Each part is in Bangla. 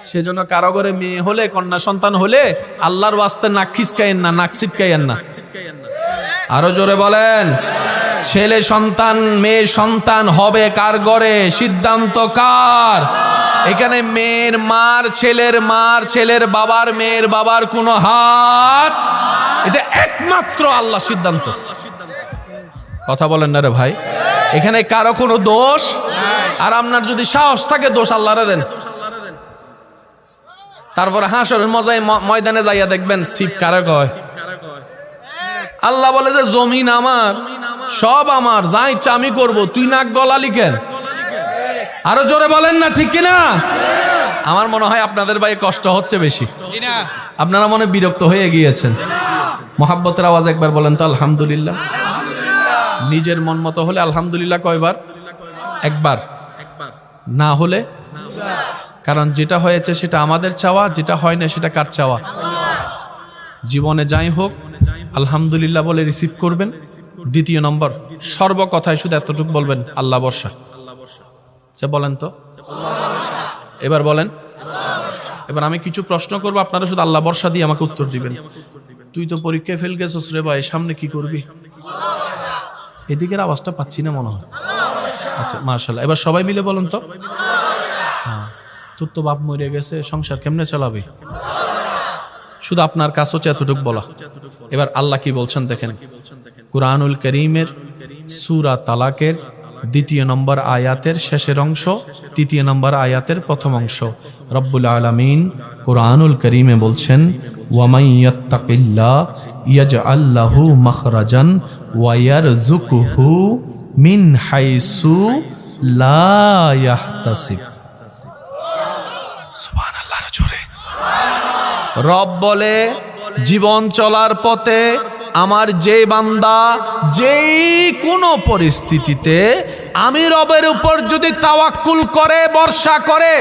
সেজন্য কারো ঘরে মেয়ে হলে, কন্যা সন্তান হলে আল্লাহর ওয়াস্তে নাক খিসকাইয়েন না, নাক ছিটকাইয়েন না। আরো জোরে বলেন। ছেলে সন্তান মেয়ে সন্তান হবে কার ঘরে? সিদ্ধান্ত কার? এখানে মেয়ের মার, ছেলের মার, ছেলের বাবার, মেয়ের বাবার কোনো হাত, এটা একমাত্র আল্লাহ সিদ্ধান্ত। কথা বলেন না রে ভাই, এখানে কারো কোনো দোষ। আর আপনার যদি সাহস থাকে দোষ আল্লাহরে দেন। তারপরে হাসরের ময়দানে যাইয়া দেখবেন সিপ কারে কয়। আল্লাহ বলে যে জমিন আমার, সব আমার, যা ইচ্ছা আমি করবো, তুই নাক গলালি কেন? আরো জোরে বলেন না, ঠিক কিনা? আমার মনে হয় আপনাদের ভাই কষ্ট হচ্ছে বেশি, আপনারা মনে বিরক্ত হয়ে গিয়েছেন। মোহাব্বতের আওয়াজ একবার বলেন তো আলহামদুলিল্লাহ। নিজের মন মতো হলে আলহামদুলিল্লাহ কয়বার? একবার। না হলে, কারণ যেটা হয়েছে সেটা আমাদের চাওয়া, যেটা হয় না সেটা কার চাওয়া? জীবনে যাই হোক আলহামদুলিল্লাহ বলে রিসিভ করবেন। দ্বিতীয় নম্বর, সর্বকথায় শুধু এতটুকু বলবেন, আল্লাহ ভরসা। আচ্ছা বলেন তো, এবার বলেন। এবার আমি কিছু প্রশ্ন করবো, আপনারা শুধু আল্লাহ ভরসা দিয়ে আমাকে উত্তর দিবেন। তুই তো পরীক্ষায় ফেল গেছিস রে ভাই, সামনে কি করবি? এদিকের আওয়াজটা পাচ্ছি না মনে হয়। আচ্ছা মাশাআল্লাহ, এবার সবাই মিলে বলেন তো। হ্যাঁ, তোর তো বাপ মরে গেছে, সংসার কেমনে চালাবি? শুধু আপনার কাছে হচ্ছে এতটুকু বলা। এবার আল্লাহ কি বলছেন দেখেন, কুরআনুল কারীমের সূরা তালাকের ২ নম্বর আয়াতের শেষের অংশ, ৩ নম্বর আয়াতের প্রথম অংশ। রব্বুল আলামিন কুরআনুল কারীমে বলছেন, ওয়ামাই ইয়াত্তাকিল্লাহ ইয়াজআল লাহু মাখরাজান ওয়া ইয়ারযুকুহু মিন হাইসু লা ইয়াহতাসিব। সুবহানাল্লাহ জোরে। রব বলে জীবন চলার পথে আমার যে বান্দা যেই কোনো পরিস্থিতিতে আমি রবের উপর যদি তাওয়াক্কুল করে, ভরসা করে,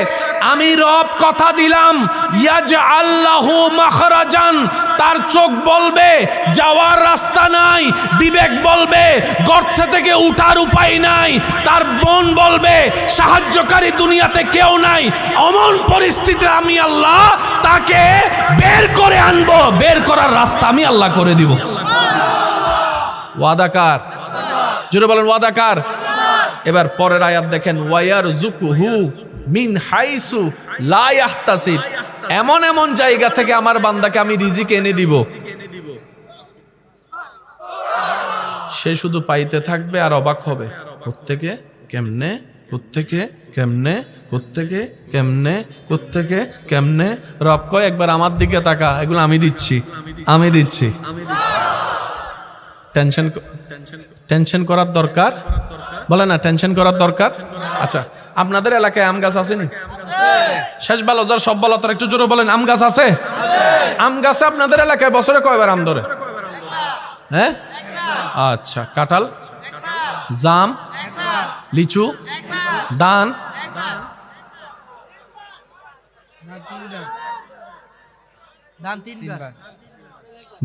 আমি রব কথা দিলাম ইয়াজআল লাহু মাখরাজান, তার চোখ বলবে যাওয়ার রাস্তা নাই, বিবেক বলবে গর্ত থেকে উঠার উপায় নাই, তার মন বলবে সাহায্যকারী দুনিয়াতে কেউ নাই, এমন পরিস্থিতিতে আমি আল্লাহ তাকে বের করে আনবো, বের করার রাস্তা আমি আল্লাহ করে দিব। ওয়াদাকার, জোরে বলেন ওয়াদাকার। এবার পরের আয়াত দেখেন, ওয়ায়ারযুকুহু মিন হাইসু লা ইয়াহতাসিব, এমন এমন জায়গা থেকে আমার বান্দাকে আমি রিজিক এনে দিব। সে শুধু পাইতে থাকবে আর অবাক হবে, কোত্থেকে কেমনে, কোত্থেকে কেমনে, কোত্থেকে কেমনে, কোত্থেকে কেমনে। রব কয় একবার আমার দিকে তাকা, এগুলো আমি দিচ্ছি, আমি দিচ্ছি। টেনশন করার দরকার বলে না, টেনশন করার দরকার। আচ্ছা, আপনাদের এলাকায় আম গাছ আছে নি? শেষ ভালো যার সব ভালো তার একটু জোরে বলেন, আম গাছ আছে? আম গাছে আপনাদের এলাকায় বছরে কয়বার আম ধরে? হ্যাঁ, আচ্ছা। কাঁঠাল, জাম, লিচু, দান,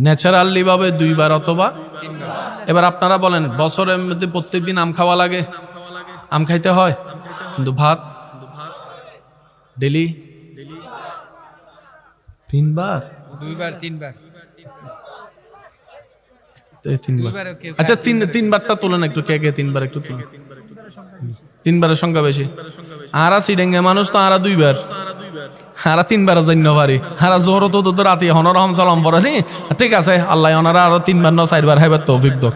ন্যাচারালি ভাবে 2 বার অথবা 3 বার। এবার আপনারা বলেন, বছরের মধ্যে প্রত্যেকদিন আম খাওয়া লাগে? আম খাইতে হয়, কিন্তু ভাত ডেলি 3 বার, 2 বার 3 বার। আচ্ছা 3 বারটা তোলেন একটু, কে কে 3 বার একটু তোলেন। 3 বারের সংখ্যা বেশি। আরা সিডেঙ্গে মানুষ তো আরা 2 বার, হারা 3 বার জন্য পারি, হারা জোর তো রাতি হনরহম সালাম পড়ে নি। ঠিক আছে, আল্লাহ ওনারা আরো 3 বার না 4 বার হাইবার তৌফিক দাও।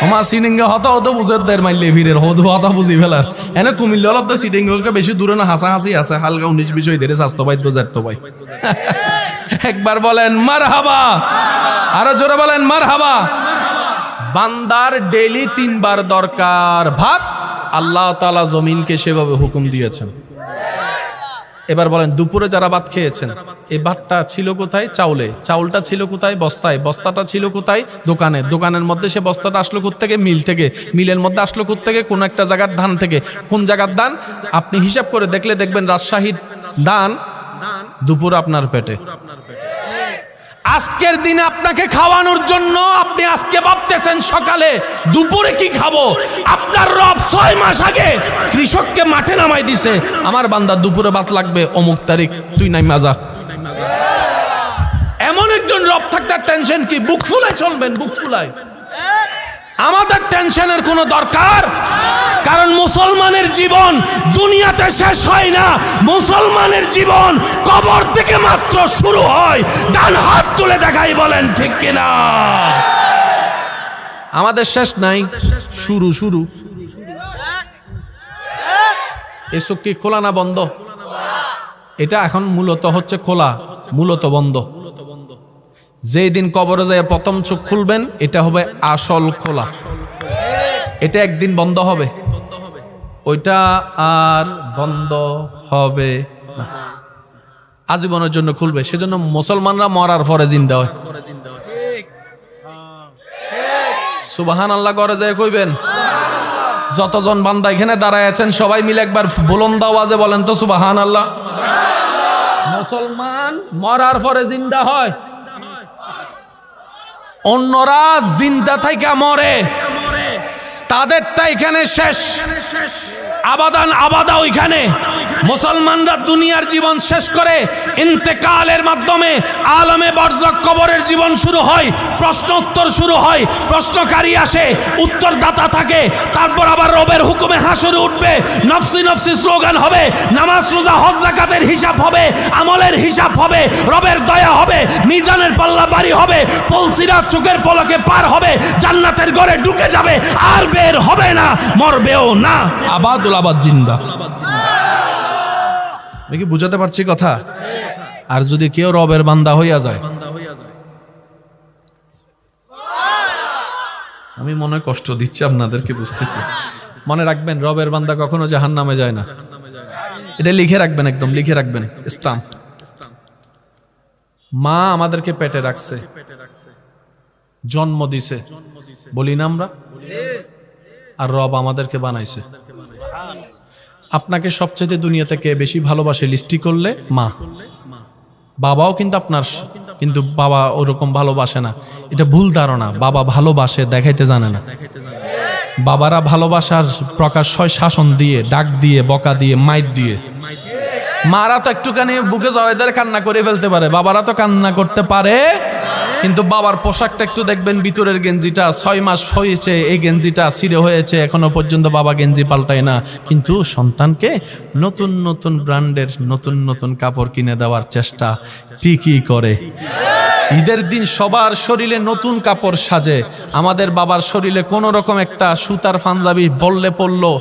আমার সিডিঙ্গে হতা হতো বুঝে দের মাইলে ভিড়ের হতা বুঝি ফেলার এনে কুমিল্লা হল তো সিডিঙ্গে বেশি দূরে না, হাসাহাসি আছে, হালকা 19-20 ধরে স্বাস্থ্য পাই তো যাইতো ভাই। একবার বলেন মারহাবা, আরো জোরে বলেন মারহাবা। বান্দার ডেইলি 3 বার দরকার ভাত, আল্লাহ তাআলা জমিনকে সেভাবে হুকুম দিয়েছেন। এবার বলেন, দুপুরে যারা ভাত খেয়েছেন, এই ভাতটা ছিল কোথায়? চাউলে। চাউলটা ছিল কোথায়? বস্তায়। বস্তাটা ছিল কোথায়? দোকানে। দোকানের মধ্যে সে বস্তাটা আসলো কোত্থেকে? মিল থেকে। মিলের মধ্যে আসলো কোত্থেকে? কোন একটা জায়গার ধান থেকে। কোন জায়গার ধান? আপনি হিসাব করে দেখলে দেখবেন রাজশাহীর ধান দুপুর আপনার পেটে। আজকের দিনে আপনাকে খাওয়ানোর জন্য আপনি আজকে ভাবতেছেন সকালে দুপুরে কি খাবো। আপনার রব 6 মাস আগে কৃষককে মাঠে নামাই দিছে, আমার বান্দা দুপুরে ভাত লাগবে অমুক তারিখ, তুই নাই মাজা। এমন একজন রব থাকতে টেনশন কি? বুক ফুলায় চলবেন, বুক ফুলায়। আমাদের টেনশনের কোনো দরকার, কারণ মুসলমানের জীবন দুনিয়াতে শেষ হয় না, মুসলমানের জীবন কবর থেকে মাত্র শুরু হয়। ডান হাত তুলে দেখাই, বলেন ঠিক কিনা? আমাদের শেষ নাই, শুরু শুরু। এসব কি খোলা না বন্ধ? এটা এখন মূলত হচ্ছে খোলা, মূলত বন্ধ। যেই দিন কবরে যায় প্রথম চোখ খুলবেন, এটা হবে আসল খোলা। এটা একদিন বন্ধ হবে, ওইটা আর বন্ধ হবে না, আজীবনের জন্য খুলবে। সেজন্য মুসলমানরা মরার পরে জিন্দা হয়। সুবহানাল্লাহ করে যায় কইবেন। যতজন বান্দা এখানে দাঁড়ায় আছেন সবাই মিলে একবার বুলন্দ আওয়াজে বলেন তো সুবহানাল্লাহ। মুসলমান মরার পরে জিন্দা হয়, অন্যরা জিন্দা থাইকা মরে, তাদেরটা এখানে শেষ, আবাদান আবাদা ওইখানে। মুসলমানরা দুনিয়ার জীবন শেষ করে ইন্তেকালের মাধ্যমে আলমে বরজখ কবরের জীবন শুরু হয়, প্রশ্ন উত্তর শুরু হয়, প্রশ্নকারী আসে, উত্তরদাতা থাকে, তারপর আবার রবের হুকুমে হাসরে উঠবে, নফসি নফসি স্লোগান হবে, নামাজ রোজা হজ যাকাতের হিসাব হবে, আমলের হিসাব হবে, রবের দয়া হবে, মিজানের পাল্লা বাড়ি হবে, পুলসিরাত চোখের পলকে পার হবে, জান্নাতের ঘরে ঢুকে যাবে, আর বের হবে না, মরবেও না, আবাদুল আবাদ জিন্দা। আমি কি বুঝাতে পারছি কথা? আর যদি কেউ রবের বান্দা হইয়া যায়, আমি মনে কষ্ট দিচ্ছি আপনাদেরকে, বুঝতেছি। মনে রাখবেন, রবের বান্দা কখনো জাহান্নামে যায় না। এটা লিখে রাখবেন, একদম লিখে রাখবেন, স্টাম্প। মা আমাদেরকে পেটে রাখছে, জন্ম দিছে, বলি না আমরা, আর রব আমাদেরকে বানাইছে। আপনাকে সবচেয়ে দুনিয়া থেকে বেশি ভালোবাসে লিস্টি করলে মা। বাবাও কিন্তু আপনার, কিন্তু বাবা ওরকম ভালোবাসে না, এটা ভুল ধারণা। বাবা ভালোবাসে, দেখাইতে জানে না। বাবারা ভালোবাসার প্রকাশ হয় শাসন দিয়ে, ডাক দিয়ে, বকা দিয়ে, মাইর দিয়ে। মারা তো একটুখানি বুকে জড়াই ধরে কান্না করে ফেলতে পারে, বাবারা তো কান্না করতে পারে। কিন্তু বাবার পোশাকটা একটু দেখবেন, ভিতরের গেঞ্জিটা 6 মাস হয়েছে, এই গেঞ্জিটা ছিঁড়ে হয়েছে, এখনো পর্যন্ত বাবা গেঞ্জি পাল্টায় না, কিন্তু সন্তানকে নতুন নতুন ব্র্যান্ডের নতুন নতুন কাপড় কিনে দেওয়ার চেষ্টা ঠিকই করে। ঈদের দিন সবার শরীরে নতুন কাপড় সাজে, আমাদের বাবার শরীরে কোনো রকম একটা সুতার পাঞ্জাবি বললে পড়লো,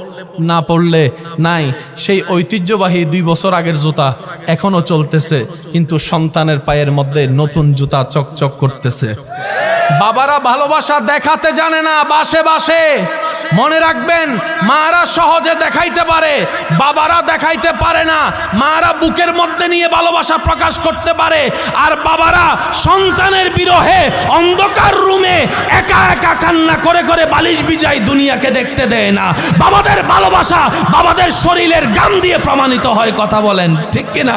না পড়লে নাই। সেই ঐতিহ্যবাহী 2 বছর আগের জুতা এখনো চলতেছে, কিন্তু সন্তানের পায়ের মধ্যে নতুন জুতা চকচক করতেছে। বাবারা ভালোবাসা দেখাতে জানে না, বাসে বাসে। মনে রাখবেন, মারা সহজে দেখাইতে পারে, বাবারা দেখাইতে পারে না। মারা বুকের মধ্যে নিয়ে ভালোবাসা প্রকাশ করতে পারে, আর বাবারা সন্তানের বিরহে অন্ধকার রুমে একা একা কান্না করে করে বালিশ বিজাই, দুনিয়াকে দেখতে দেয় না। বাবাদের ভালোবাসা বাবাদের শরীরের গাম দিয়ে প্রমাণিত হয়, কথা বলেন ঠিক কিনা?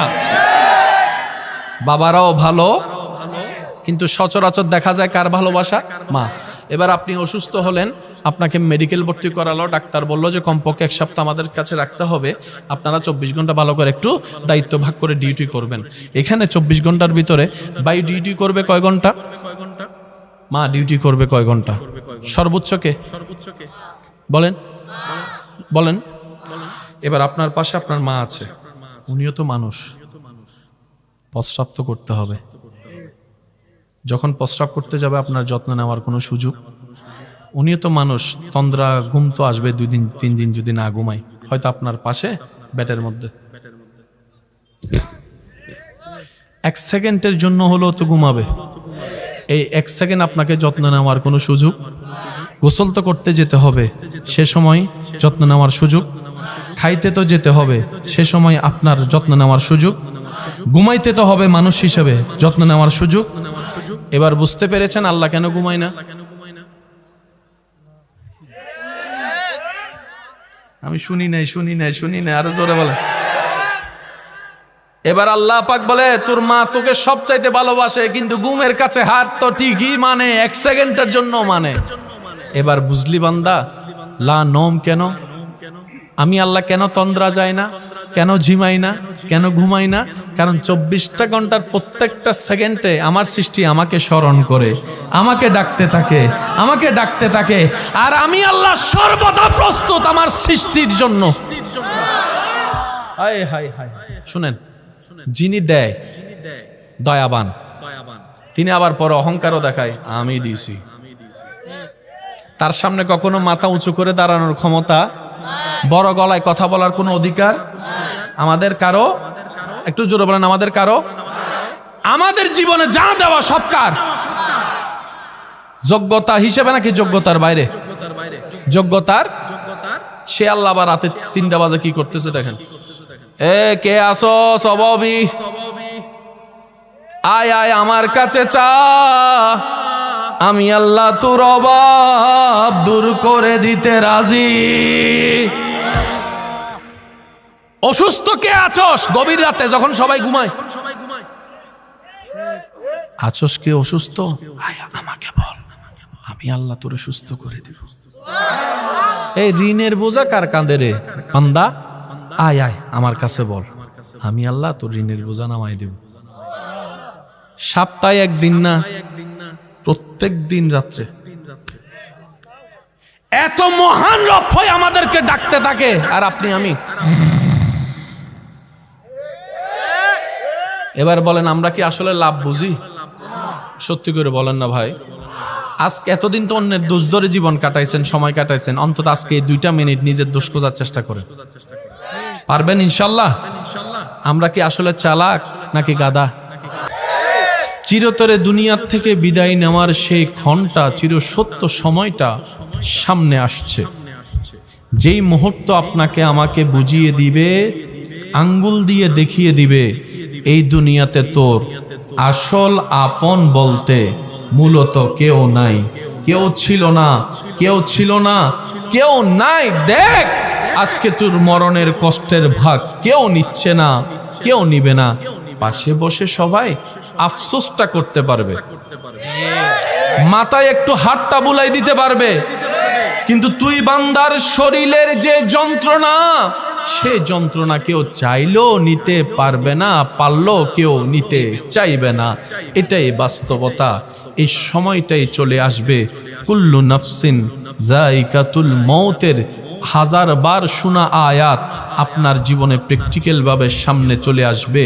বাবারাও ভালো, কিন্তু সচরাচর দেখা যায় কার ভালোবাসা? মা। এবার আপনি অসুস্থ হলেন, আপনাকে মেডিকেল ভর্তি করালো, ডাক্তার বললো যে কমপক্ষে 1 সপ্তাহ আমাদের কাছে রাখতে হবে, আপনারা 24 ঘন্টা ভালো করে একটু দায়িত্ব ভাগ করে ডিউটি করবেন। এখানে 24 ঘন্টার ভিতরে ভাই ডিউটি করবে কয় ঘন্টা? মা ডিউটি করবে কয় ঘন্টা? সর্বোচ্চ কে বলেন, বলেন। এবার আপনার পাশে আপনার মা আছে, উনিও তো মানুষ, প্রস্রাব তো করতে হবে। যখন প্রস্রাব করতে যাবে আপনার যত্ন নেওয়ার কোনো সুযোগ? উনিও তো মানুষ, তন্দ্রা ঘুম তো আসবে 2 দিন 3 দিন যদি না ঘুমাই, হয়তো আপনার পাশে বেডের মধ্যে 1 সেকেন্ডের জন্য হলেও তো ঘুমাবে। এই 1 সেকেন্ড আপনাকে যত্ন নেওয়ার কোনো সুযোগ? গোসল তো করতে যেতে হবে, সে সময় যত্ন নেওয়ার সুযোগ? খাইতে তো যেতে হবে, সে সময় আপনার যত্ন নেওয়ার সুযোগ? ঘুমাইতে তো হবে মানুষ হিসেবে, যত্ন নেওয়ার সুযোগ? এবার বুঝতে পেরেছেন আল্লাহ কেন ঘুমায় না? আমি শুনি নাই, আরো জোরে বলে। এবার আল্লাহ পাক বলে তোর মা তোকে সবচাইতে ভালোবাসে, কিন্তু ঘুমের কাছে হার তো ঠিকই মানে, 1 সেকেন্ডের জন্য মানে। এবার বুঝলি বান্দা, লা নোম কেন? আমি আল্লাহ কেন তন্দ্রা যায় না, কেন ঝিমাই না, কেন ঘুমাই না? কারণ 24টা ঘন্টার প্রত্যেকটা সেকেন্ডে আমার সৃষ্টি আমাকে স্মরণ করে, আমাকে ডাকতে থাকে, আমাকে ডাকতে থাকে। আর আমি আল্লাহ সর্বদা প্রস্তুত আমার সৃষ্টির জন্য। হায় হায় হায়, শুনেন, যিনি দেয় দয়াবান, তিনি আবার পরে অহংকারও দেখায়, আমি দিয়েছি। তার সামনে কখনো মাথা উঁচু করে দাঁড়ানোর ক্ষমতা, বড় গলায় কথা বলার কোনো অধিকার আমাদের কারো, একটু জোরে বলেন, আমাদের কারো। আমাদের জীবনে যা দেওয়া সব কার? যোগ্যতা হিসেবে নাকি যোগ্যতার বাইরে? যোগ্যতার। সে আল্লাহ আবার রাতে 3টা বাজে কি করতেছে দেখেন, এ কে আসো সববি, আয় আয় আমার কাছে চা, আমি আল্লাহ তোর অভাব দূর করে দিতে রাজি। অসুস্থ কে আছোস? গভীর রাতে যখন সবাই ঘুমায়, আছোস কে অসুস্থ? আয় আমাকে বল, আমি আল্লাহ তোরে সুস্থ করে দেব। এই ঋণের বোঝা কার কাঁধে রে বান্দা? আয় আয় আমার কাছে বল, আমি আল্লাহ তোর ঋণের বোঝা নামাই দেব। সপ্তাহে একদিন না, প্রত্যেক দিন রাত্রে। এত মহান রব হয়ে আমাদেরকে ডাকতে থাকে, আর আপনি আমি। এবার বলেন, আমরা কি আসলে লাভ বুঝি? সত্যি করে বলেন না ভাই। আজকে এতদিন তো অন্যের দোষ ধরে জীবন কাটাইছেন, সময় কাটাইছেন, অন্তত আজকে এই 2টা মিনিট নিজের দোষ খোঁজার চেষ্টা করেন। পারবেন ইনশাল্লাহ? আমরা কি আসলে চালাক নাকি গাদা? চিরতরে দুনিয়ার থেকে বিদায় নেওয়ার সেই ক্ষণটা, চিরসত্য সময়টা সামনে আসছে। যেই মুহূর্ত আপনাকে আমাকে বুঝিয়ে দিবে, আঙ্গুল দিয়ে দেখিয়ে দিবে, এই দুনিয়াতে তোর আসল আপন বলতে মূলত কেউ নাই, কেউ ছিল না, কেউ ছিল না, কেউ নাই। দেখ আজকে তোর মরণের কষ্টের ভাগ কেউ নিচ্ছে না, কেউ নিবে না। পাশে বসে সবাই আফসোসটা করতে পারবে, মাথায় একটু হাতটা বুলাই দিতে পারবে, কিন্তু তুই বান্দার শরীরের যে যন্ত্রণা, সে যন্ত্রণা কেউ চাইলেও নিতে পারবে না, পারলেও কেউ নিতে চাইবে না। এটাই বাস্তবতা। এই সময়টাই চলে আসবে। কুল্লু নাফসিন যায়িকাতুল মউতের 1000 বার শোনা আয়াত আপনার জীবনে প্র্যাকটিক্যাল ভাবে সামনে চলে আসবে।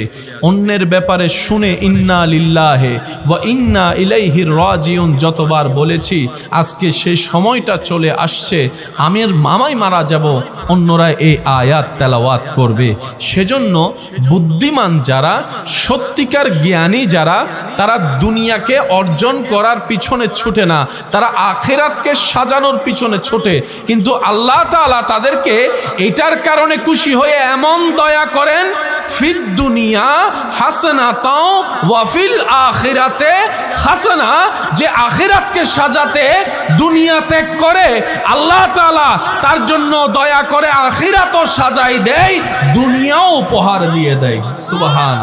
অন্যের ব্যাপারে শুনে ইন্না লিল্লাহি ওয়া ইন্না ইলাইহি রাজিউন যতবার বলেছি, আজকে সেই সময়টা চলে আসছে। আমির মামাই মারা যাব, অন্যরা এই আয়াত তেলাওয়াত করবে। সেজন্য বুদ্ধিমান যারা, সত্যিকার জ্ঞানী যারা, তারা দুনিয়াকে অর্জন করার পিছনে ছুটে না, তারা আখিরাতকে সাজানোর পিছনে ছোটে। কিন্তু আল্লাহ তাআলা তাদেরকে এটার কারণে খুশি হয়ে এমন দয়া করেন, ফিদ দুনিয়া হাসানাতাও ওয়া ফিল আখিরাতে হাসানা, যে আখিরাতকে সাজাতে দুনিয়া ত্যাগ করে আল্লাহ তাআলা তার জন্য দয়া করে আখিরাতও সাজাই দেয়, দুনিয়াও উপহার দিয়ে দেয়। সুবহান।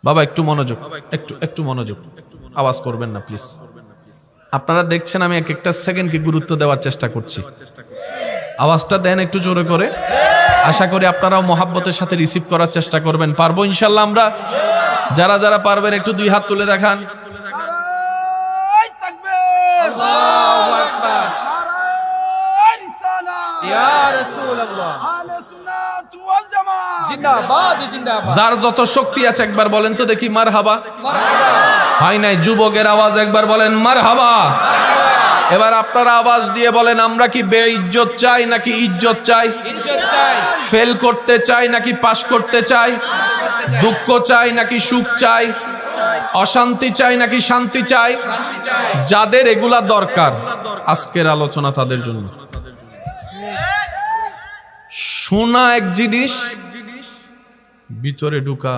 বাবা একটু মনোযোগ, একটু মনোযোগ, আওয়াজ করবেন না প্লিজ। আপনারা দেখছেন আমি এক একটা সেকেন্ডকে গুরুত্ব দেওয়ার চেষ্টা করছি। আওয়াজটা দেন একটু জোরে করে। আশা করি আপনারাও মহাব্বতের সাথে রিসিভ করার চেষ্টা করবেন। পারবো ইনশাল্লাহ আমরা? যারা যারা পারবেন একটু 2 হাত তুলে দেখান। যার যত শক্তি আছে একবার বলেন তো দেখি মারহাবা। হয় নাই? যুবকের আওয়াজ একবার বলেন মারহাবা। এবার আপনারা আওয়াজ দিয়ে বলেন, আমরা কি বেইজ্জত চাই নাকি ইজ্জত চাই? ফেল করতে চাই নাকি পাস করতে চাই? দুঃখ চাই নাকি সুখ চাই? অশান্তি চাই নাকি শান্তি চাই? যাদের এগুলা দরকার, আজকের আলোচনা তাদের জন্য। শোনা এক জিনিস, ভিতরে ঢুকা।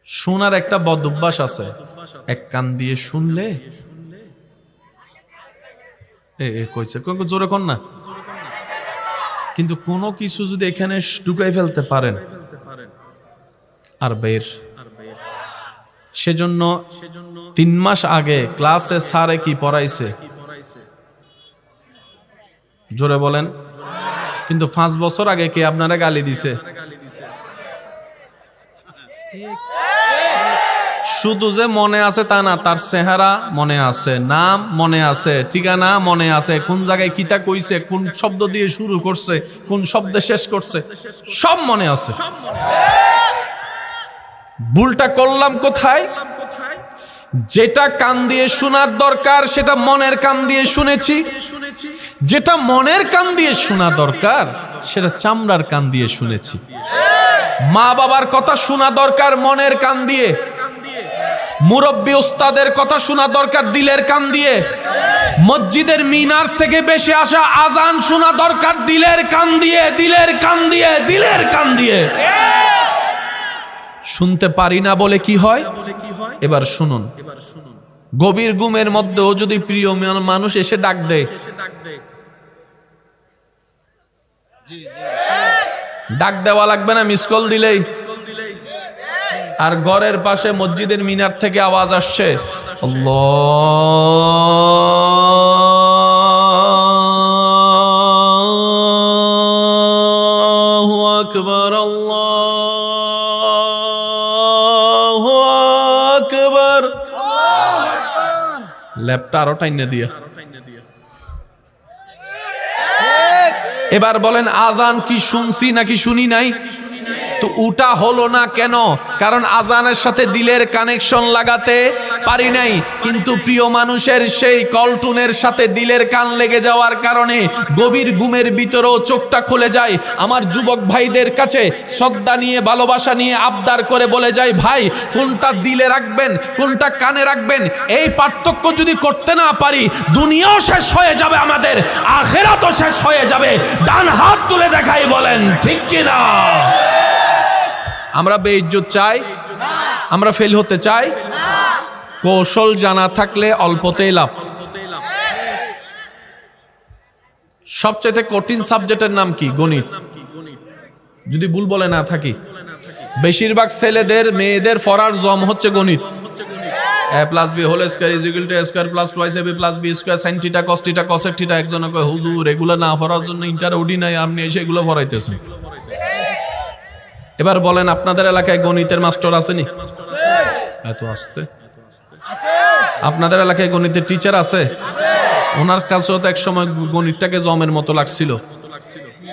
শোনার একটা বদ অভ্যাস আছে, এক কান দিয়ে শুনলে কইছে জোরে কর না, কিন্তু কোনো কিছু যদি এখানে ঢুকাই ফেলতে পারেন আর বের। সেজন্য 3 মাস আগে ক্লাসে স্যারে কি পড়াইছে জোরে বলেন, কিন্তু 5 বছর আগে কে আপনারা গালি দিছে? শুধু যে মনে আছে তা না, তার চেহারা মনে আছে, নাম মনে আছে, ঠিকানা মনে আছে, কোন জায়গায় কিতা কইছে, কোন শব্দ দিয়ে শুরু করছে, কোন শব্দে শেষ করছে, সব মনে আছে। ভুলটা করলাম কোথায়? যেটা কান দিয়ে শোনার দরকার সেটা মনের কান দিয়ে শুনেছি, যেটা মনের কান দিয়ে শোনা দরকার সেটা চামড়ার কান দিয়ে শুনেছি। মা বাবার কথা শোনা দরকার মনের কান দিয়ে, মুরব্বী উস্তাদের কথা শোনা দরকার দিলের কান দিয়ে, মসজিদের মিনার থেকে বেশি আসা আজান শোনা দরকার দিলের কান দিয়ে, দিলের কান দিয়ে, দিলের কান দিয়ে। শুনতে পারি না বলে কি হয়? এবার শুনুন, গভীর ঘুমের মধ্যেও যদি প্রিয় মানুষ এসে ডাক দেয়, ডাক দেওয়া লাগবে না, মিস কল দিলেই। আর ঘরের পাশে মসজিদের মিনার থেকে আওয়াজ আসছে, আল্লাহু আকবার, আল্লাহু আকবার, ল্যাপটা আরো টাইনে দিয়া। এবার বলেন, আজান কি শুনছি নাকি শুনি নাই? তো উটা হলো না কেন? কারণ আজানের সাথে দিলের কানেকশন লাগাতে পারি নাই। কিন্তু প্রিয় মানুষের সেই কলটুনের সাথে দিলের কান লেগে যাওয়ার কারণে গভীর ঘুমের ভিতরেও চোখটা খুলে যায়। আমার যুবক ভাইদের কাছে শ্রদ্ধা নিয়ে, ভালোবাসা নিয়ে আবদার করে বলে যায়, ভাই কোনটা দিলে রাখবেন, কোনটা কানে রাখবেন, এই পার্থক্য যদি করতে না পারি, দুনিয়াও শেষ হয়ে যাবে, আমাদের আখিরাতও শেষ হয়ে যাবে। ডান হাত তুলে দেখাই, বলেন ঠিক কিনা? আমরা বেইজ্জত চাই? আমরা ফেল হতে চাই? কৌশল জানা থাকলে অল্পতেই লাভ। সবচেয়ে কঠিন সাবজেক্টের নাম কি? গণিত। যদি ভুল বলে না থাকি, বেশিরভাগ ছেলেদের মেয়েদের পড়ার জম হচ্ছে গণিত। a plus b whole square is equal to a square plus twice ab plus b square sin theta cos theta cosec theta। একজনে কয়, হুজুর এগুলো না পড়ার জন্য ইন্টার ওডি নাই, আপনি এসে এগুলো পড়াইতেছেন। এবার বলেন, আপনাদের এলাকায় গণিতের মাস্টার আসেনি? এত আসতে আপনাদের এলাকায় গণিতের টিচার আছে? ওনার কাছেও তো এক সময় গণিতটাকে জমের মতো লাগছিল,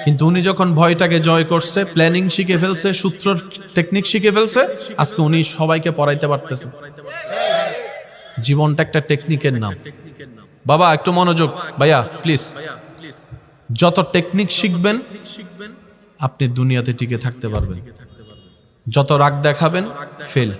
কিন্তু উনি যখন ভয়টাকে জয় করছে, প্ল্যানিং শিখে ফেলছে, সূত্র টেকনিক শিখে ফেলছে, আজকে উনি সবাইকে পড়াইতে পারতেছে। জীবনটা একটা টেকনিকের নাম। বাবা একটু মনোযোগ, ভাইয়া প্লিজ। যত টেকনিক শিখবেন আপনি দুনিয়াতে টিকে থাকতে পারবেন। যত রাগ দেখাবেন ফেল,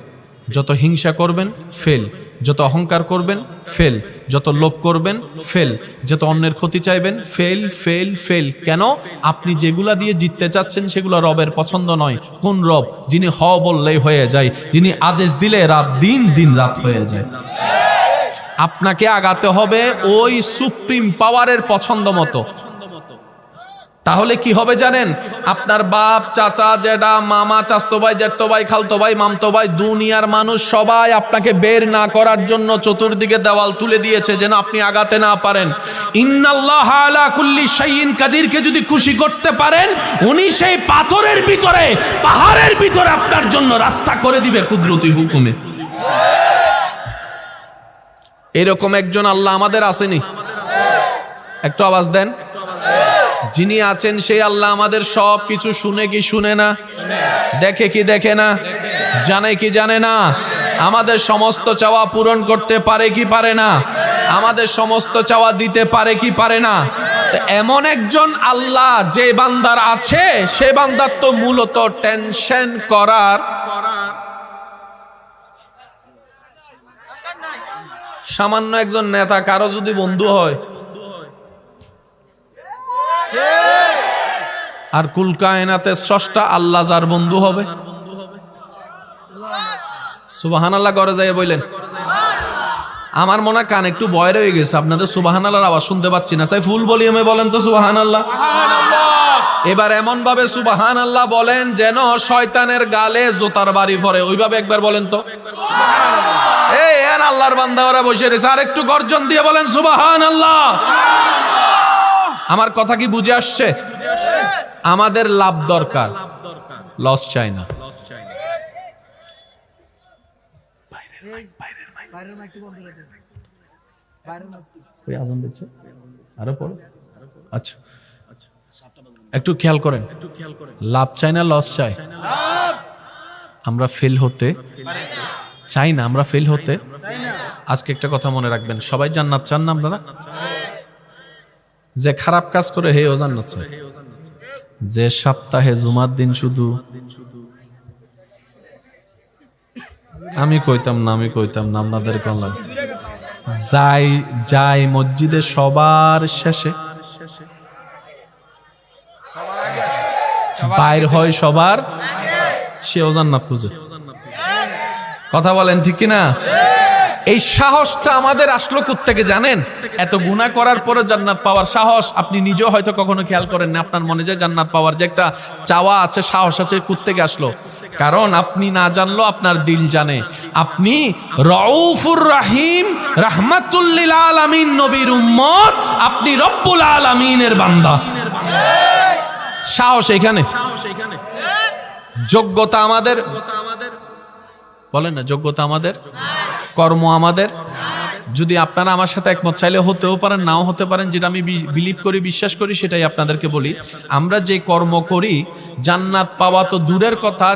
যত হিংসা করবেন ফেল, যত অহংকার করবেন ফেল, যত লোভ করবেন ফেল, যত অন্যের ক্ষতি চাইবেন ফেল, ফেল, ফেল। কেন? আপনি যেগুলা দিয়ে জিততে চাচ্ছেন সেগুলো রবের পছন্দ নয়। কোন রব? যিনি হ বললেই হয়ে যায়, যিনি আদেশ দিলে রাত দিন, দিন রাত হয়ে যায়। আপনাকে আগাতে হবে ওই সুপ্রিম পাওয়ারের পছন্দ মতো। তাহলে কি হবে জানেন? আপনার বাপ, চাচা, জেঠা, মামা, চাচতো ভাই, জ্যাঠতো ভাই, খালতো ভাই, মামতো ভাই, দুনিয়ার মানুষ সবাই আপনাকে বের না করার জন্য চতুর্দিকে দেওয়াল তুলে দিয়েছে যেন আপনি আগাতে না পারেন। ইন্নাল্লাহা আলা কুল্লি শাইইন কাদিরকে যদি খুশি করতে পারেন, উনি সেই পাথরের ভিতরে, পাহাড়ের ভিতরে আপনার জন্য রাস্তা করে দিবে কুদরতি হুকুমে। এরকম একজন আল্লাহ আমাদের আসেনি? একটু আওয়াজ দেন। যিনি আছেন সেই আল্লাহ আমাদের সব কিছু শুনে কি শুনে না? দেখে কি দেখে না? জানে কি জানে না? আমাদের সমস্ত চাওয়া পূরণ করতে পারে কি পারে না? আমাদের সমস্ত চাওয়া দিতে পারে কি পারে না? এমন একজন আল্লাহ যে বান্দার আছে, সে বান্দার তো মূলত টেনশন করার সামান্য একজন নেতা কারো যদি বন্ধু হয়, আর কুল কায়নাতের স্রষ্টা আল্লাহ যার বন্ধু হবে, সুবহানাল্লাহ করে যাই বললেন। আমার মনে কান একটু ভয় রয়ে গেছে, আপনাদের সুবহানাল্লাহর আওয়াজ শুনতে পাচ্ছি না। চাই ফুল ভলিউমে বলেন তো সুবহানাল্লাহ। এবার এমন ভাবে সুবহানাল্লাহ বলেন যেন শয়তানের গালে জোতার বাড়ি পড়ে, ওইভাবে একবার বলেন তো। এই আর আল্লাহর বান্দা ওরা বসে রয়েছে, আর একটু গর্জন দিয়ে বলেন সুবহানাল্লাহ। আমার কথা কি বুঝে আসছে? আমাদের লাভ দরকার, লস চাই না। আরো পড়ো। আচ্ছা, একটু খেয়াল করেন, লাভ চাই না লস চাই? আমরা ফেল হতে চাই না, আমরা ফেল হতে। আজকে একটা কথা মনে রাখবেন, সবাই জান্নাত চান না আপনারা? যে খারাপ কাজ করে হেও জান্নাত চায়, যে সপ্তাহে জুমার দিন শুধু আমি কইতাম না আপনাদের কল্যাণ যাই মসজিদে সবার শেষে, বাইর হয় সবার, সেও জান্নাত খুঁজে। কথা বলেন ঠিক কিনা? এই সাহসটা আমাদের আসলো কোত্থেকে জানেন? এত গুনাহ করার পরে জান্নাত পাওয়ার সাহস আপনি নিজেও হয়তো কখনো খেয়াল করেন না। আপনার মনে যে জান্নাত পাওয়ার যে একটা চাওয়া আছে, সাহস আছে, কোত্থেকে আসলো? কারণ আপনি না জানলেও আপনার দিল জানে। আপনি রউফুর রহিম, রাহমাতুল লিল আলামিন নবীর উম্মত, আপনি রব্বুল আলামিনের বান্দা। সাহস এখানে। যোগ্যতা আমাদের বলেন না, যোগ্যতা আমাদের, কর্ম আমাদের। যদি আপনারা আমার সাথে একমত, চাইলে হতেও পারেন, নাও হতে পারেন, যেটা আমি বিলিভ করি, বিশ্বাস করি, সেটাই আপনাদেরকে বলি। আমরা যে কর্ম করি, জান্নাত পাওয়া তো দূরের কথা,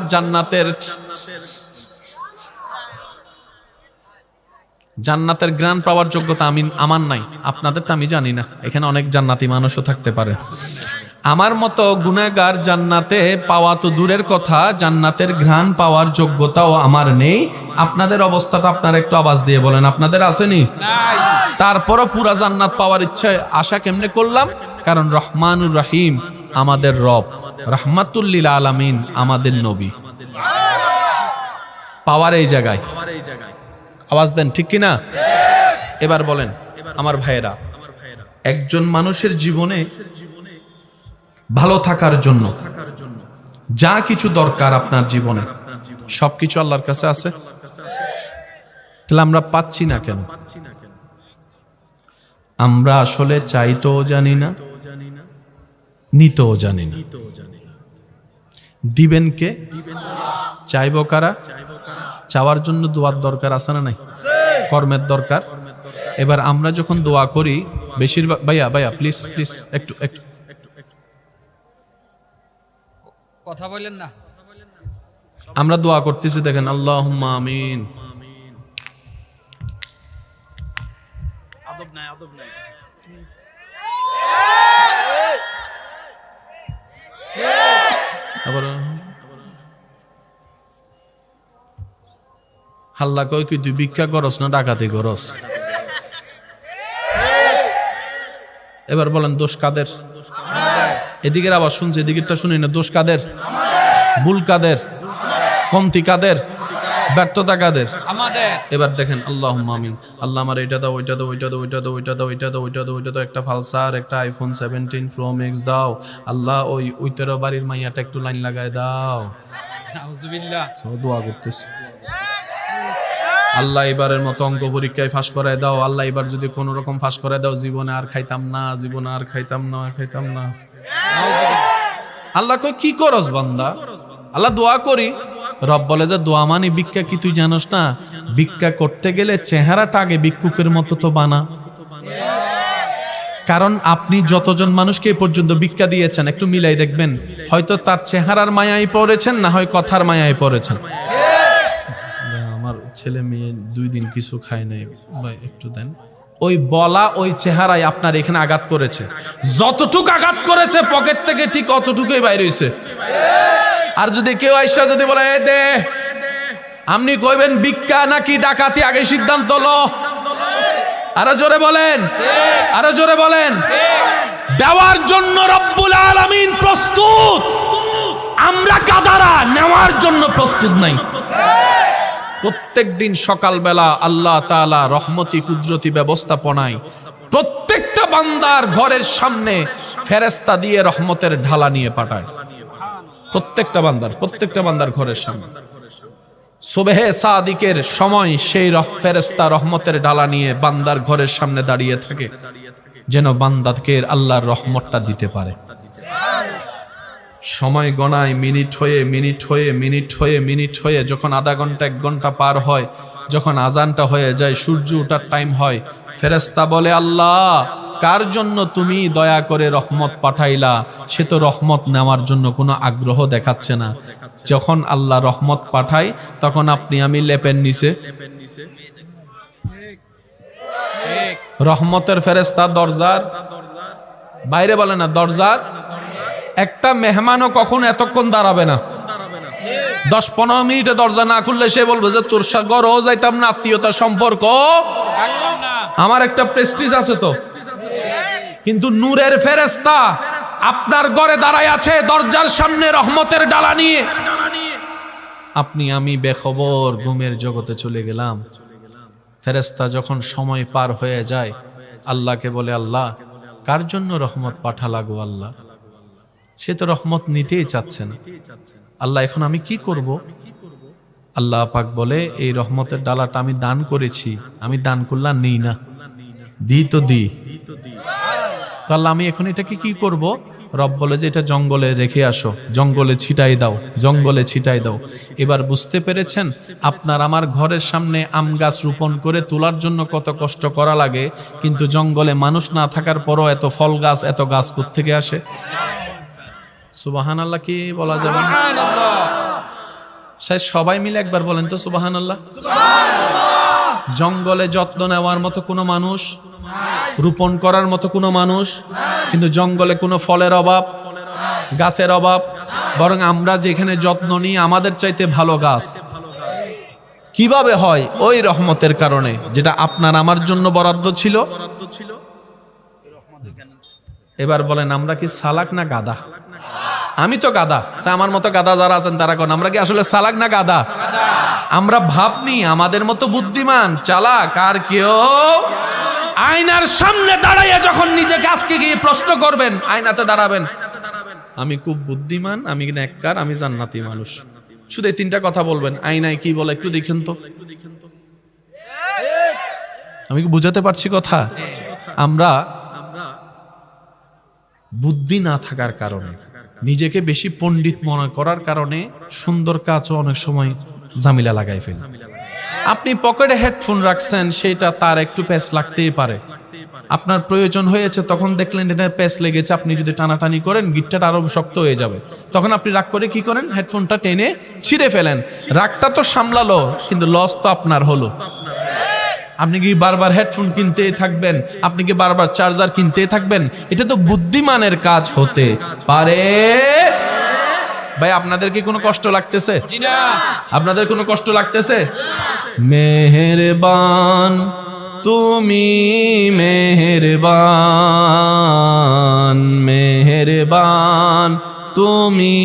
জান্নাতের গ্রান পাওয়ার যোগ্যতা আমার নাই, আপনাদেরটা আমি জানি না। এখানে অনেক জান্নাতি মানুষও থাকতে পারে। আমার মতো গুনাহগার জান্নাতে পাওয়া তো দূরের কথা, জান্নাতের ঘ্রাণ পাওয়ার যোগ্যতাও আমার নেই। আপনাদের অবস্থাটা আপনারা একটু আওয়াজ দিয়ে বলেন, আপনাদের আসেনি? তারপরও পুরা জান্নাত পাওয়ার ইচ্ছা আশা কেমনে করলাম? কারণ রহমানুর রহিম আমাদের রব, রাহমাতুল লিল আলামিন আমাদের নবী। পাওয়ার এই জায়গায়। আওয়াজ দেন ঠিক কিনা? এবার বলেন আমার ভাইয়েরা, একজন মানুষের জীবনে ভালো থাকার জন্য যা কিছু দরকার আপনার জীবনে, সবকিছু আল্লাহর কাছে আছে। তাহলে আমরা পাচ্ছি না কেন? আমরা আসলে চাইতেও জানি না, নিতেও জানি না। দিবেন কে? চাইবো কারা? চাওয়ার জন্য দোয়ার দরকার আছে না নাই? কর্মের দরকার। এবার আমরা যখন দোয়া করি, বেশিরভাগ ভাইয়া প্লিজ একটু কথা বলেন না। আমরা দোয়া করতেছি, দেখেন আল্লাহুম্মা আমিন। আদব নাই। আবার হাল্লা কই কি তুই ভিক্ষা করস না ডাকাতি করস? এবার বলেন দোষ কাদের? এদিকের আবার শুনছি, এদিকেরটা শুনি না। দোষ কাদের? ভুল কাদের? কমতি কাদের? ব্যর্থতা কাদের? আমাদের। এবার দেখেন আল্লাহুম্মা আমিন। আল্লাহ আমার এটা দাও, ওইটা দাও, ওইটা দাও, ওইটা দাও, ওইটা দাও, ওইটা দাও, ওইটা দাও, ওইটা দাও, একটা ফালসার, একটা আইফোন 17 প্রো ম্যাক্স দাও। আল্লাহ ওই তেরো বাড়ির মাইয়াটা একটু লাইন লাগায় দাও। আউযুবিল্লাহ। দোয়া করতেছি, আল্লাহ এবারের মতো অঙ্ক পরীক্ষায় ফাঁস করায় দাও। আল্লাহ এবার যদি কোনো রকম ফাঁস করায় দাও, জীবনে আর খাইতাম না। আল্লাহ কই কি করস বান্দা? আল্লাহ দোয়া করি, রব বলে যে দোয়া মানে ভিক্ষা কি তুই জানোস না? ভিক্ষা করতে গেলে চেহারাটা আগে ভিক্ষুকের মতো তো বানা। কারণ আপনি যতজন মানুষকে এই পর্যন্ত ভিক্ষা দিয়েছেন, একটু মিলাই দেখবেন, হয়তো তার চেহারার মায়ায় পড়েছেন, না হয় কথার মায়ায় পড়েছেন। আমার ছেলে মেয়ে 2 দিন কিছু খায় নাই ভাই, একটু দেন। ওই বলা, ওই চেহারায় আপনার এখানে আঘাত করেছে। যতটুকু আঘাত করেছে পকেট থেকে ঠিক অতটুকুই বাইরে হইছে। আর যদি কেউ আইসা যদি বলে এ দে, আপনি কইবেন ভিক্ষা নাকি ডাকাতি, আগে সিদ্ধান্ত লো। আরো জোরে বলেন, আরো জোরে বলেন। দেওয়ার জন্য রব্বুল আলামিন প্রস্তুত, আমরা কাদারা নেওয়ার জন্য প্রস্তুত নাই। প্রত্যেক দিন সকালবেলা আল্লাহ তাআলা রহমতি কুদরতি ব্যবস্থাপনায় প্রত্যেকটা বান্দার ঘরের সামনে ফেরেশতা দিয়ে রহমতের ঢালা নিয়ে পাঠায় প্রত্যেকটা বান্দার ঘরের সামনে। সুবহে সাদিকের সময় সেই ফেরেশতা রহমতের ডালা নিয়ে বান্দার ঘরের সামনে দাঁড়িয়ে থাকে, যেন বান্দাকে আল্লাহর রহমতটা দিতে পারে। সময় গণায় মিনিট হয়ে যখন আধা ঘন্টা 1 ঘন্টা পার হয়, যখন আজানটা হয়ে যায়, সূর্য ওঠার টাইম হয়, ফেরেশতা বলে, আল্লাহ কার জন্য তুমি দয়া করে রহমত পাঠাইলা? সে তো রহমত নেওয়ার জন্য কোনো আগ্রহ দেখাচ্ছে না। যখন আল্লাহ রহমত পাঠায় তখন আপনি আমি লেপের নিচে। রহমতের ফেরেশতা দরজার বাইরে, বলে না দরজার। একটা মেহমানও কখন এতক্ষণ দাঁড়াবে না। 10-15 মিনিটে দরজা না খুললে সে বলবে যে তোর ঘরও যাইতাম না, আত্মীয়তার সম্পর্ক আমার একটা প্রেস্টিজ আছে তো। কিন্তু নূরের ফেরেশতা আপনার ঘরে দাঁড়ায় আছে দরজার সামনে রহমতের ডালা নিয়ে। আপনি আমি বেখবর ঘুমের জগতে চলে গেলাম। ফেরেশতা যখন সময় পার হয়ে যায়, আল্লাহকে বলে, আল্লাহ কার জন্য রহমত পাঠালা গো আল্লাহ? সে তো রহমত নিতেই চাচ্ছে না। আল্লাহ এখন আমি কি করব? আল্লাহ পাক বলে, এই রহমতের ডালাটা আমি দান করেছি, আমি দান করলাম নেই না, দি তো দি। তো আল্লাহ আমি এখন এটাকে কি করব? রব বলে যে এটা জঙ্গলে রেখে আসো, জঙ্গলে ছিটাই দাও। এবার বুঝতে পেরেছেন আপনার আমার ঘরের সামনে আম গাছ রোপণ করে তোলার জন্য কত কষ্ট করা লাগে, কিন্তু জঙ্গলে মানুষ না থাকার পরও এত ফল গাছ, এত গাছ কোত্থেকে আসে? সুবহানাল্লাহ কি বলা যাবে না? সবাই মিলে একবার বলেন তো সুবহানাল্লাহ। জঙ্গলে যত্ন নেওয়ার মতো কোনো মানুষ, রোপণ করার মতো কোনো মানুষ, কিন্তু জঙ্গলে কোনো ফলের অভাব, গাছের অভাব, বরং আমরা যেখানে যত্ন নিই আমাদের চাইতে ভালো গাছ। কিভাবে হয়? ওই রহমতের কারণে, যেটা আপনার আমার জন্য বরাদ্দ ছিল। এবার বলেন আমরা কি সালাক না গাদা? আমি তো গাদা, আমার মতো গাদা যারা আছেন তারা কোন, আমরা কি আসলে সালাক না গাদা? আমরা ভাবনি আমাদের মতো বুদ্ধিমান চালাক আর কেউ। আয়নার সামনে দাঁড়াইয়া যখন নিজেকে আজকে গিয়ে প্রশ্ন করবেন, আয়নাতে দাঁড়াবেন, আমি খুব বুদ্ধিমান, আমি নেককার, আমি জান্নাতি মানুষ, শুধু এই 3টা কথা বলবেন। আয়নায় কি বলে একটু দেখেন তো। আমি কি বুঝাতে পারছি কথা? আমরা বুদ্ধি না থাকার কারণে, নিজেকে বেশি পণ্ডিত মনে করার কারণে সুন্দর কাজও অনেক সময় ঝামেলা লাগাই ফেলি। আপনি পকেটে হেডফোন রাখছেন, সেটা তার একটু প্যাচ লাগতেই পারে। আপনার প্রয়োজন হয়েছে, তখন দেখলেন এটা প্যাচ লেগেছে, আপনি যদি টানাটানি করেন গিটটা আরো শক্ত হয়ে যাবে। তখন আপনি রাগ করে কি করেন? হেডফোনটা টেনে ছিঁড়ে ফেলেন। রাগটা তো সামলালো, কিন্তু লস তো আপনার হলো। আপনি কি বারবার হেডফোন কিনতেই থাকবেন? আপনি কি বারবার চার্জার কিনতেই থাকবেন? এটা তো বুদ্ধিমানের কাজ হতে পারে। ভাই আপনাদের কি কোনো কষ্ট লাগতেছে? আপনাদের কোনো কষ্ট লাগতেছে? মেহেরবান তুমি, মেহেরবান তুমি।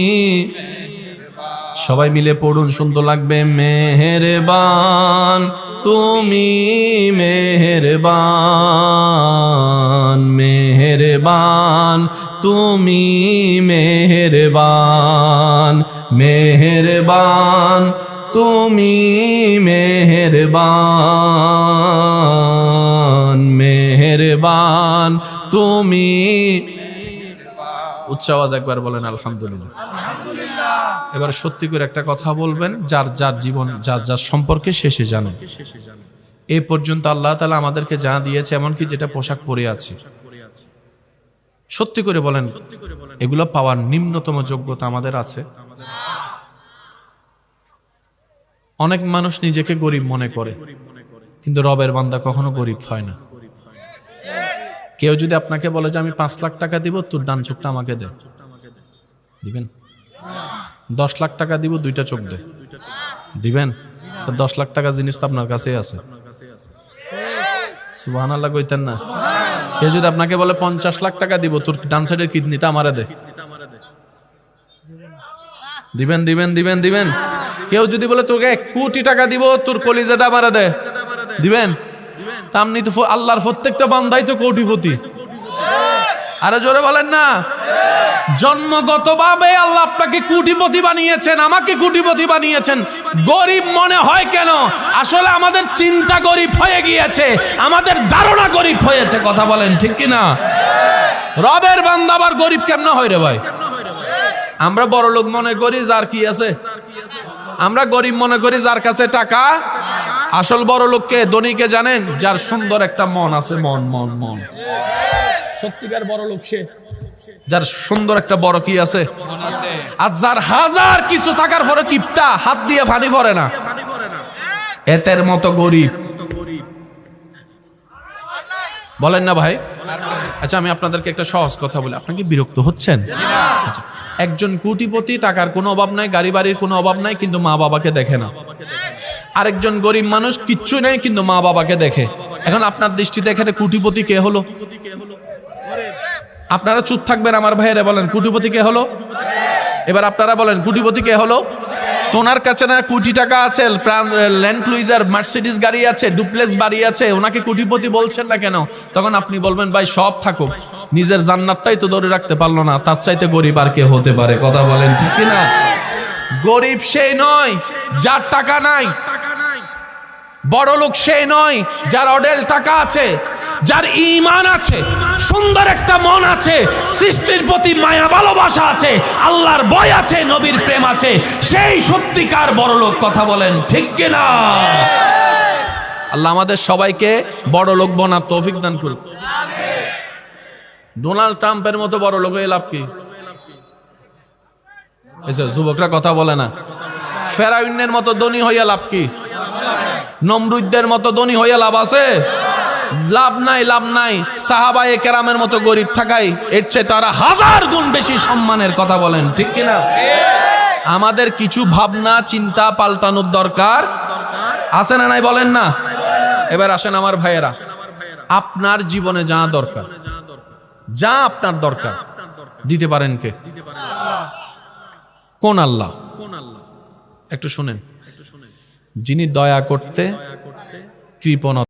সবাই মিলে পড়ুন, সুন্দর লাগবে। মেহেরবান তুমি, মেহেরবান তুমি, মেহেরবান তুমি, মেহেরবান তুমি। উচ্চ আওয়াজ একবার বলেন আলহামদুলিল্লাহ। এবার সত্যি করে একটা কথা বলবেন, যার যার জীবন যার যার সম্পর্কে শেষে জানেন। এই পর্যন্ত আল্লাহ তাআলা আমাদেরকে যা দিয়েছে, এমনকি যেটা পোশাক পরে আছি, সত্যি করে বলেন এগুলো পাওয়ার নিম্নতম যোগ্যতা আমাদের আছে? অনেক মানুষ নিজেকে গরিব মনে করে, কিন্তু রবের বান্দা কখনো গরিব হয় না। কেউ যদি আপনাকে বলে যে আমি 5 লাখ টাকা দিব, তোর ডান চোখটা আমাকে দে, দিবেন? 10 লাখ টাকা দিব, 2টা চোখ দে, দিবেন? 10 লাখ টাকা জিনিস তো আপনার কাছেই আছে। সুবহানাল্লাহ কইতেন না? কেউ যদি আপনাকে বলে 50 লাখ টাকা দিব, তোর ডান সাইডের কিডনিটা আমারে দে, দিবেন? দিবেন? কেউ যদি বলে তোকে 1 কোটি টাকা দিব, তোর কলিজাটা আমারে দে, দিবেন? তেমনি তো আল্লাহর প্রত্যেকটা বান্দাই তো কোটিপতি। আরে জোরে বলেন না। জন্মগতভাবে আল্লাহ আপনাকে কোটিপতি বানিয়েছেন, আমাকে কোটিপতি বানিয়েছেন। গরিব মনে হয় কেন? আসলে আমাদের চিন্তা গরিব হয়ে গিয়েছে, আমাদের ধারণা গরিব হয়েছে। কথা বলেন ঠিক কি না? রবের বান্দা আবার গরিব কেমনে হয় রে ভাই? আমরা বড় লোক মনে করি যার কি আছে, আমরা গরিব মনে করি যার কাছে টাকা। আসল বড় লোককে, ধনীকে জানেন? যার সুন্দর একটা মন আছে, মন মন মন। সত্যিকার বড় লোক সে যার সুন্দর একটা বড় কি আছে। আর যার হাজার কিছু থাকার পরে কিপটা, হাত দিয়ে পানি ভরে না, এতের মতো গরিব। বলেন না ভাই? আচ্ছা, আমি আপনাদেরকে একটা সহজ কথা বলি, আপনি কি বিরক্ত হচ্ছেন? আচ্ছা, একজন কোটিপতি, টাকার কোনো অভাব নাই, গাড়ি বাড়ির কোনো অভাব নাই, কিন্তু মা বাবাকে দেখে না। আরেকজন গরিব মানুষ, কিচ্ছু নেই, কিন্তু মা বাবাকে দেখে। এখন আপনার দৃষ্টিতে এখানে কোটিপতি কে হলো? আপনারা চুপ থাকবেন আমার ভাইয়েরা, বলেন কোটিপতি কে হলো? এবার আপনারা বলেন কোটিপতি কে হলো? তোনার কাছে না কোটি টাকা আছে, ল্যান্ড ক্রুইজার, মার্সিডিজ গাড়ি আছে, ডুপ্লেক্স বাড়ি আছে, ওনাকে কোটিপতি বলছেন না কেন? তখন আপনি বলবেন ভাই সব থাকুক, নিজের জান্নাতটাই তো ধরে রাখতে পারলো না, তার চাইতে গরিব আর কে হতে পারে? কথা বলেন ঠিক কি না? গরিব সেই নয় যার টাকা নাই, বড় লোক সেই নয় যার অডেল টাকা আছে, যার ঈমান আছে, সুন্দর একটা মন আছে, সৃষ্টির প্রতি মায়া ভালোবাসা আছে, আল্লাহর ভয় আছে, নবীর প্রেম আছে, সেই সত্যিকার বড় লোক। কথা বলেন ঠিক কি না? আল্লাহ আমাদের সবাইকে বড় লোক বানার তৌফিক দান করুন। ডোনাল্ড ট্রাম্পের মতো বড় লোক হয়ে লাভ কি? যুবকরা কথা বলে না। ফেরাউনের মতো ধনী হইয়া লাভ কি? নমরুদদের মতো ধনী হইয়া লাভ আছে? লাভ নাই, লাভ নাই। সাহাবায়ে কেরামের মতো গরিব থাকাই এর চেয়ে তারা হাজার গুণ বেশি সম্মানের। কথা বলেন ঠিক কিনা? আমাদের কিছু ভাবনা চিন্তা পাল্টানোর দরকার আছে না নাই বলেন না? এবার আসেন আমার ভাইয়েরা, আপনার জীবনে যা দরকার, যা আপনার দরকার দিতে পারেন কে? কোন আল্লাহ? একটু শুনেন, যিনি দয়া করতে কৃপণতা